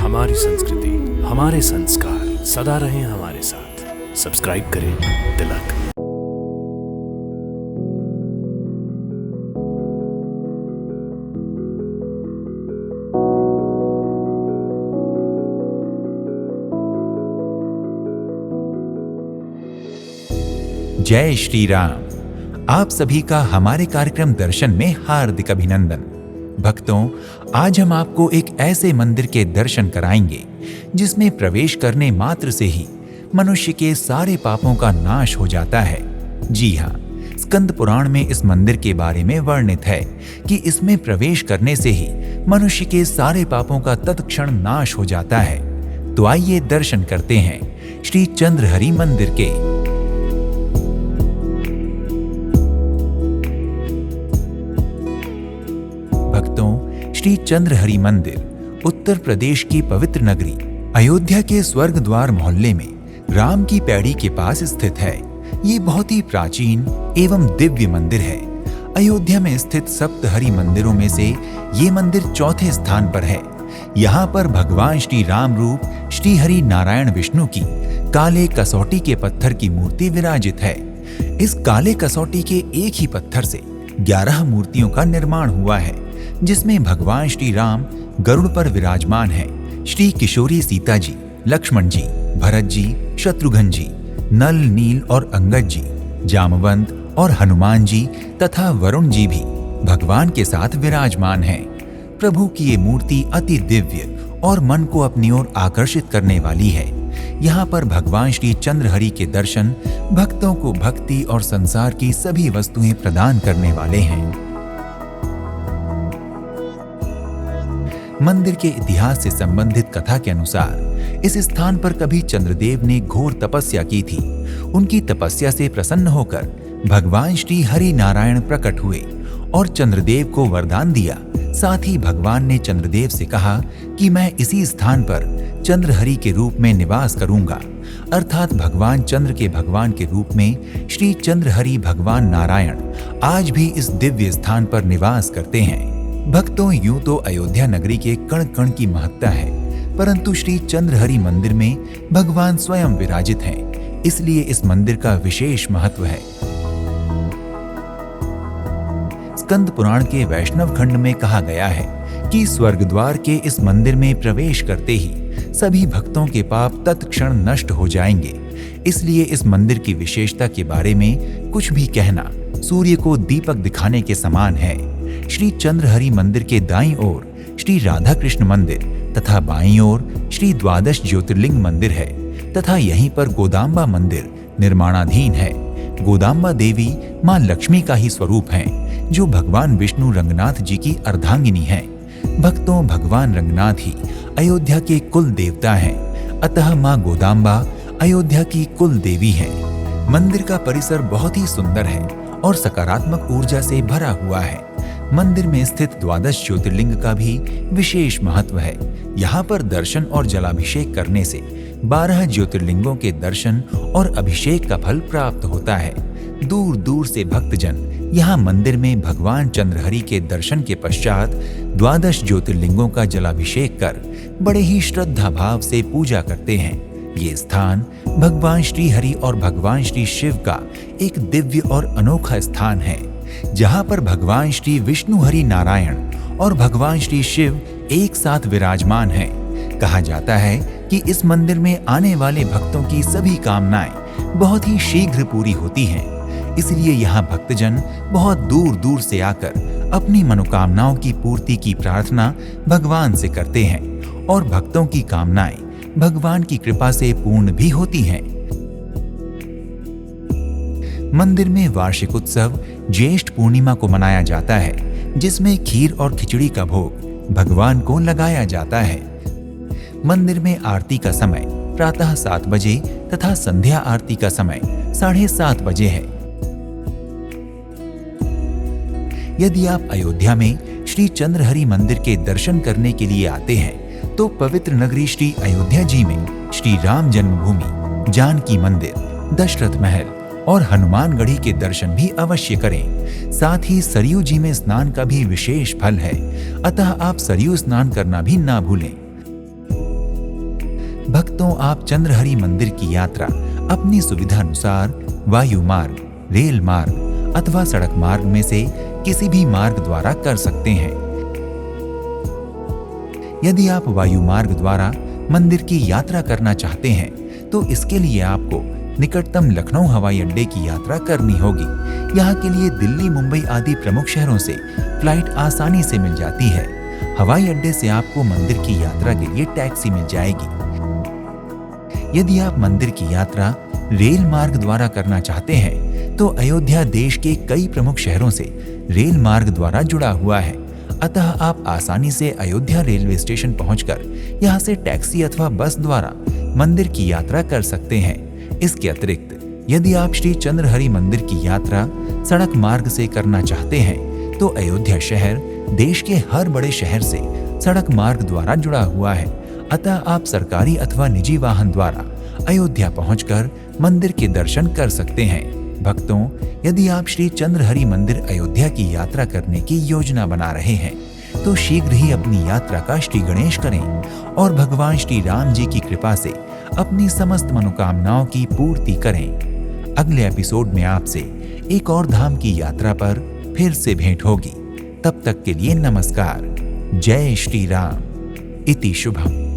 हमारी संस्कृति, हमारे संस्कार सदा रहें हमारे साथ। सब्सक्राइब करें तिलक। जय श्री राम। आप सभी का हमारे कार्यक्रम दर्शन में हार्दिक अभिनंदन। भक्तों, आज हम आपको एक ऐसे मंदिर के दर्शन कराएंगे जिसमें प्रवेश करने मात्र से ही मनुष्य के सारे पापों का नाश हो जाता है। जी हाँ, स्कंद पुराण में इस मंदिर के बारे में वर्णित है कि इसमें प्रवेश करने से ही मनुष्य के सारे पापों का तत्क्षण नाश हो जाता है। तो आइए दर्शन करते हैं श्री चंद्रहरि मंदिर के। श्री चंद्रहरि मंदिर उत्तर प्रदेश की पवित्र नगरी अयोध्या के स्वर्ग द्वार मोहल्ले में राम की पैड़ी के पास स्थित है। ये बहुत ही प्राचीन एवं दिव्य मंदिर है। अयोध्या में स्थित सप्तहरि मंदिरों में से ये मंदिर चौथे स्थान पर है। यहाँ पर भगवान श्री राम रूप श्री हरि नारायण विष्णु की काले कसौटी के पत्थर की मूर्ति विराजित है। इस काले कसौटी के एक ही पत्थर से 11 मूर्तियों का निर्माण हुआ है, जिसमें भगवान श्री राम गरुड़ पर विराजमान हैं, श्री किशोरी सीता जी, लक्ष्मण जी, भरत जी, शत्रुघ्न जी, नल, नील और अंगद जी, जामवंत और हनुमान जी तथा वरुण जी भी भगवान के साथ विराजमान हैं। प्रभु की ये मूर्ति अति दिव्य और मन को अपनी ओर आकर्षित करने वाली है। यहाँ पर भगवान श्री चंद्रहरि के दर्शन भक्तों को भक्ति और संसार की सभी वस्तुएं प्रदान करने वाले हैं। मंदिर के इतिहास से संबंधित कथा के अनुसार इस स्थान पर कभी चंद्रदेव ने घोर तपस्या की थी। उनकी तपस्या से प्रसन्न होकर भगवान श्री हरि नारायण प्रकट हुए और चंद्रदेव को वरदान दिया। साथ ही भगवान ने चंद्रदेव से कहा कि मैं इसी स्थान पर चंद्रहरि के रूप में निवास करूंगा, अर्थात भगवान चंद्र के भगवान के रूप में श्री चंद्रहरि भगवान नारायण आज भी इस दिव्य स्थान पर निवास करते हैं। भक्तों, यूं तो अयोध्या नगरी के कण कण की महत्ता है, परंतु श्री चंद्रहरि मंदिर में भगवान स्वयं विराजित हैं, इसलिए इस मंदिर का विशेष महत्व है। स्कंद पुराण के वैष्णव खंड में कहा गया है कि स्वर्ग द्वार के इस मंदिर में प्रवेश करते ही सभी भक्तों के पाप तत्क्षण नष्ट हो जाएंगे। इसलिए इस मंदिर की विशेषता के बारे में कुछ भी कहना सूर्य को दीपक दिखाने के समान है। श्री चंद्रहरि मंदिर के दाईं ओर श्री राधा कृष्ण मंदिर तथा बाईं ओर श्री द्वादश ज्योतिर्लिंग मंदिर है तथा यहीं पर गोदाम्बा मंदिर निर्माणाधीन है। गोदाम्बा देवी मां लक्ष्मी का ही स्वरूप हैं, जो भगवान विष्णु रंगनाथ जी की अर्धांगिनी हैं। भक्तों, भगवान रंगनाथ ही अयोध्या के कुल देवता हैं, अतः मां गोदाम्बा अयोध्या की कुल देवी हैं। मंदिर का परिसर बहुत ही सुंदर है और सकारात्मक ऊर्जा से भरा हुआ है। मंदिर में स्थित द्वादश ज्योतिर्लिंग का भी विशेष महत्व है। यहाँ पर दर्शन और जलाभिषेक करने से 12 ज्योतिर्लिंगों के दर्शन और अभिषेक का फल प्राप्त होता है। दूर दूर से भक्तजन यहाँ मंदिर में भगवान चंद्रहरि के दर्शन के पश्चात द्वादश ज्योतिर्लिंगों का जलाभिषेक कर बड़े ही श्रद्धा भाव से पूजा करते हैं। ये स्थान भगवान श्री हरि और भगवान श्री शिव का एक दिव्य और अनोखा स्थान है, जहाँ पर भगवान श्री विष्णु हरि नारायण और भगवान श्री शिव एक साथ विराजमान हैं। कहा जाता है कि इस मंदिर में आने वाले भक्तों की सभी कामनाएं बहुत ही शीघ्र पूरी होती हैं। इसलिए यहाँ भक्तजन बहुत दूर दूर से आकर अपनी मनोकामनाओं की पूर्ति की प्रार्थना भगवान से करते हैं और भक्तों की कामनाएं भगवान की कृपा से पूर्ण भी होती हैं। मंदिर में वार्षिक उत्सव ज्येष्ठ पूर्णिमा को मनाया जाता है, जिसमें खीर और खिचड़ी का भोग भगवान को लगाया जाता है। मंदिर में आरती का समय प्रातः 7 बजे तथा संध्या आरती का समय 7:30 बजे है। यदि आप अयोध्या में श्री चंद्रहरि मंदिर के दर्शन करने के लिए आते हैं तो पवित्र नगरी श्री अयोध्या जी में श्री राम जन्मभूमि, जानकी मंदिर, दशरथ महल और हनुमानगढ़ी के दर्शन भी अवश्य करें। साथ ही सरयू जी में स्नान का भी विशेष फल है, अतः आप सरयू स्नान करना भी ना भूलें। भक्तों, आप चंद्रहरि मंदिर की यात्रा अपनी सुविधानुसार वायु मार्ग, रेल मार्ग अथवा सड़क मार्ग में से किसी भी मार्ग द्वारा कर सकते हैं। यदि आप वायु मार्ग द्वारा मंदिर की यात्रा करना चाहते हैं तो इसके लिए आपको निकटतम लखनऊ हवाई अड्डे की यात्रा करनी होगी। यहाँ के लिए दिल्ली, मुंबई आदि प्रमुख शहरों से फ्लाइट आसानी से मिल जाती है। हवाई अड्डे से आपको मंदिर की यात्रा के लिए टैक्सी मिल जाएगी। यदि आप मंदिर की यात्रा रेल मार्ग द्वारा करना चाहते हैं तो अयोध्या देश के कई प्रमुख शहरों से रेल मार्ग द्वारा जुड़ा हुआ है, अतः आप आसानी से अयोध्या रेलवे स्टेशन पहुंचकर यहां से टैक्सी अथवा बस द्वारा मंदिर की यात्रा कर सकते हैं। इसके अतिरिक्त यदि आप श्री चंद्रहरि मंदिर की यात्रा सड़क मार्ग से करना चाहते हैं तो अयोध्या शहर देश के हर बड़े शहर से सड़क मार्ग द्वारा जुड़ा हुआ है, अतः आप सरकारी अथवा निजी वाहन द्वारा अयोध्या पहुंचकर मंदिर के दर्शन कर सकते हैं। भक्तों, यदि आप श्री चंद्रहरि मंदिर अयोध्या की यात्रा करने की योजना बना रहे हैं तो शीघ्र ही अपनी यात्रा का श्री गणेश करें और भगवान श्री राम जी की कृपा से अपनी समस्त मनोकामनाओं की पूर्ति करें। अगले एपिसोड में आपसे एक और धाम की यात्रा पर फिर से भेंट होगी। तब तक के लिए नमस्कार। जय श्री राम। इति शुभम।